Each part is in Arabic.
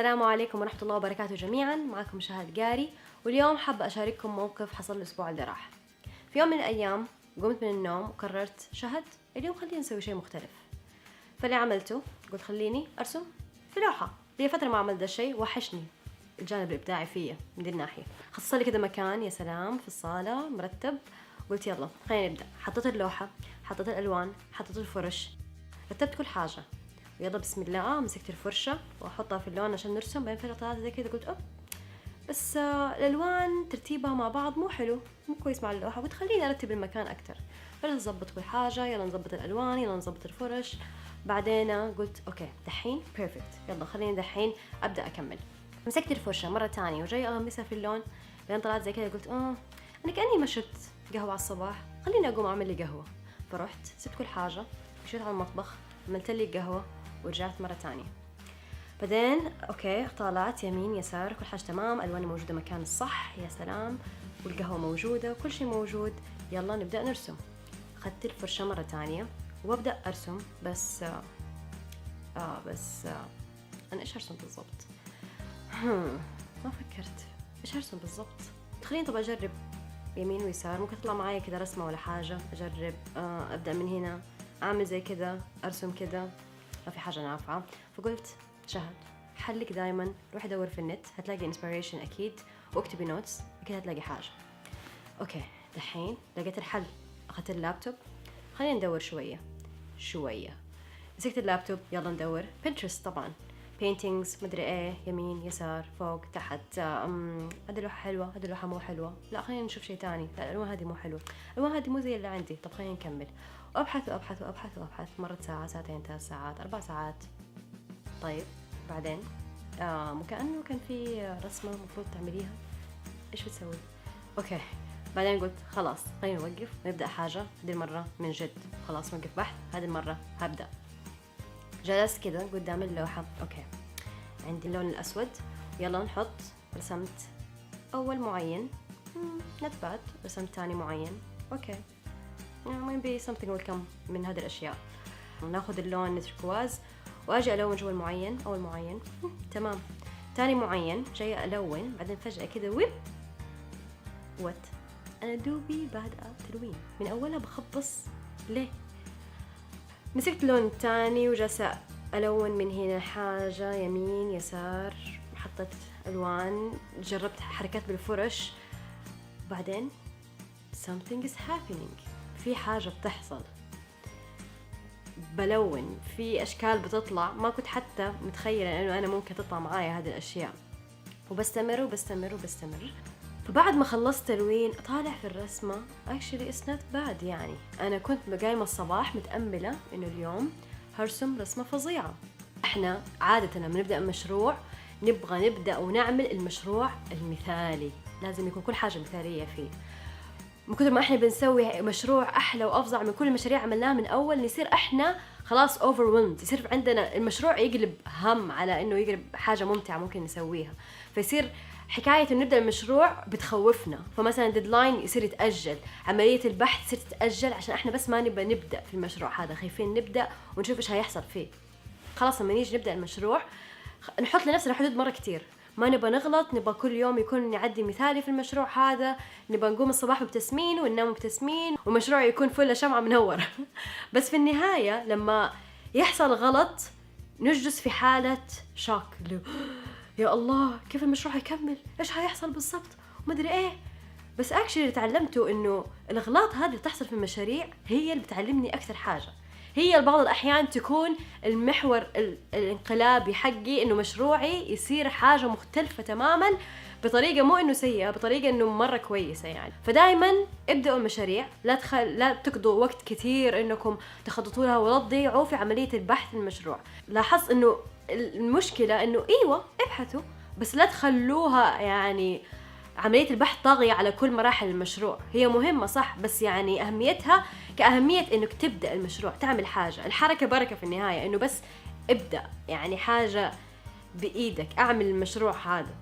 السلام عليكم ورحمة الله وبركاته جميعا. معكم شهد قاري، واليوم حابة أشارككم موقف حصل الأسبوع اللي راح. في يوم من الأيام قمت من النوم وقررت شهد اليوم خلينا نسوي شيء مختلف. فاللي عملته قلت خليني أرسم في لوحة. لي فترة ما عملت ذا الشيء، وحشني الجانب الإبداعي فيا من دي الناحية. خصص لي كذا مكان يا سلام في الصالة مرتب، قلت يلا خلينا نبدأ. حطيت اللوحة، حطيت الألوان، حطيت الفرش، رتبت كل حاجة، ويلا بسم الله مسكت الفرشة وأحطها في اللون عشان نرسم. بعدين فجأة طلعت زي كذا قلت بس الألوان ترتيبها مع بعض مو حلو، مو كويس مع اللوحة، قلت خليني أرتب المكان أكتر. يلا نظبط كل حاجة، يلا نظبط الألوان، يلا نظبط الفرش. بعدين قلت أوكي دحين بيرفكت، يلا خليني دحين أبدأ أكمل. مسكت الفرشة مرة تانية وجاي أغمسها في اللون. بعدين طلعت زي كذا قلت أنا كأني ما شربت قهوة على الصباح، خليني أقوم أعمل لي قهوة. فرحت سبت كل حاجة، مشيت على المطبخ، عملت لي قهوة ورجعت مرة تانية. بعدين اوكي طالعت يمين يسار كل حاجة تمام، الواني موجودة مكان الصح يا سلام، والقهوة موجودة، كل شيء موجود. يلا نبدأ نرسم. اخذت الفرشة مرة تانية وابدأ ارسم. بس انا ايش ارسم بالضبط؟ ما فكرت ايش ارسم بالضبط. خليني طب اجرب يمين ويسار، ممكن تطلع معايا كذا رسمة ولا حاجة. اجرب ابدأ من هنا، اعمل زي كذا، ارسم كذا، ما في حاجة نافعة. فقلت شهد حلك دايما روحي دور في النت، هتلاقي انسبيريشن اكيد، واكتبي نوتس اكيد هتلاقي حاجة. اوكي دحين لقيت الحل. اخذت اللابتوب، خلينا ندور شوية. مسكت اللابتوب، يلا ندور. بنترست طبعا، paintings مدري ايه، يمين يسار فوق تحت. هذه لوحة حلوة، هذه لوحة مو حلوة، لا خلينا نشوف شيء تاني، لا الألوان هذه مو حلوة، الألوان هذه مو زي اللي عندي، طب خلينا نكمل. وأبحث وأبحث وأبحث وأبحث، مرت ساعة، ساعتين، 3 ساعات، 4 ساعات. طيب بعدين كأنه كان في رسمة مفروض تعمليها، إيش بتسوي؟ أوكي بعدين قلت خلاص خلينا نوقف ونبدأ حاجة هذه المرة من جد. خلاص نوقف بحث، هذه المرة هبدأ. جلست كذا قدام اللوحة، أوكي عندي اللون الأسود، يلا نحط. رسمت أول معين، not bad. رسمت تاني معين، أوكي maybe something will come من هذه الأشياء. ناخذ اللون التركواز وأجي ألون جوا المعين. أول معين تمام، تاني معين جاي ألون، بعدين فجأة كذا وات أنا دوبي بادئة تلوين من أولها بخبص ليه. مسكت اللون الثاني وجالسة ألون من هنا حاجة يمين يسار، حطيت ألوان، جربت حركات بالفرش. بعدين something is happening، في حاجة بتحصل، بلون في أشكال بتطلع ما كنت حتى متخيلة إنه أنا ممكن تطلع معايا هذه الأشياء. وبستمر وبستمر وبستمر. فبعد ما خلصت تلوين أطالع في الرسمة actually it's not bad. يعني أنا كنت قايمة الصباح متأملة إنه اليوم هرسم رسمة فظيعة. إحنا عادة لما نبدأ مشروع نبغى نبدأ ونعمل المشروع المثالي، لازم يكون كل حاجة مثالية فيه. من كثر ما إحنا بنسوي مشروع أحلى وأفظع من كل المشاريع عملناها من أول، نصير إحنا خلاص overwhelmed، يصير عندنا المشروع يقلب هم على إنه يقلب حاجة ممتعة ممكن نسويها. فيصير حكاية إنه نبدأ المشروع بتخوفنا. فمثلا ديدلاين يصير يتأجل، عملية البحث تصير تتأجل عشان إحنا بس ما نبى نبدأ في المشروع هذا، خايفين نبدأ ونشوف إيش هيحصل فيه. خلاص لما نيجي نبدأ المشروع نحط لنفسنا حدود مرة كتير، ما نبى نغلط، نبى كل يوم يكون نعدي مثالي في المشروع هذا، نبى نقوم الصباح بتسمين وننام بتسمين والمشروع يكون فل شمعة منور. بس في النهاية لما يحصل غلط نجلس في حالة شوك، يا الله كيف المشروع هيكمل، ايش هيحصل بالضبط وما ادري ايه. بس اكشلي تعلمته انه الاغلاط هذه اللي تحصل في المشاريع هي اللي بتعلمني اكثر حاجة. هي بعض الأحيان تكون المحور الانقلابي حقي، إنه مشروعي يصير حاجة مختلفة تماماً بطريقة مو إنه سيئة، بطريقة إنه مرة كويسة يعني. فدائماً ابدأوا المشاريع، لا تقضوا وقت كثير إنكم تخططوا لها ولا تضيعوا في عملية البحث المشروع. لاحظت إنه المشكلة إنه أيوة ابحثوا، بس لا تخلوها يعني عملية البحث طاغية على كل مراحل المشروع. هي مهمة صح، بس يعني أهميتها كأهمية إنك تبدأ المشروع، تعمل حاجة. الحركة بركة في النهاية، إنه بس ابدأ يعني حاجة بإيدك، أعمل المشروع هذا.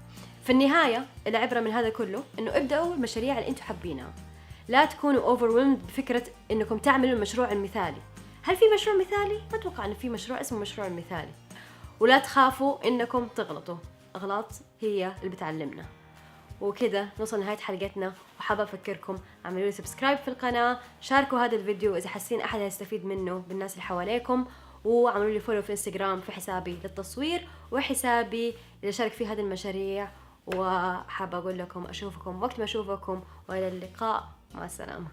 في النهاية العبرة من هذا كله إنه ابدأوا المشاريع اللي أنتوا حابينها، لا تكونوا overwhelmed بفكرة إنكم تعملوا المشروع المثالي. هل في مشروع مثالي؟ ما أتوقع إن في مشروع اسمه مشروع المثالي. ولا تخافوا انكم تغلطوا، اغلاط هي اللي بتعلمنا. وكده نوصل لنهاية حلقتنا، وحابة أفكركم اعملوا لي سبسكرايب في القناة، شاركوا هذا الفيديو إذا حاسين أحد هيستفيد منه بالناس اللي حواليكم، وعملوا لي فولو في انستغرام في حسابي للتصوير وحسابي اللي شارك في هذه المشاريع. وحابة أقول لكم أشوفكم وقت ما أشوفكم، وإلى اللقاء، مع السلامة.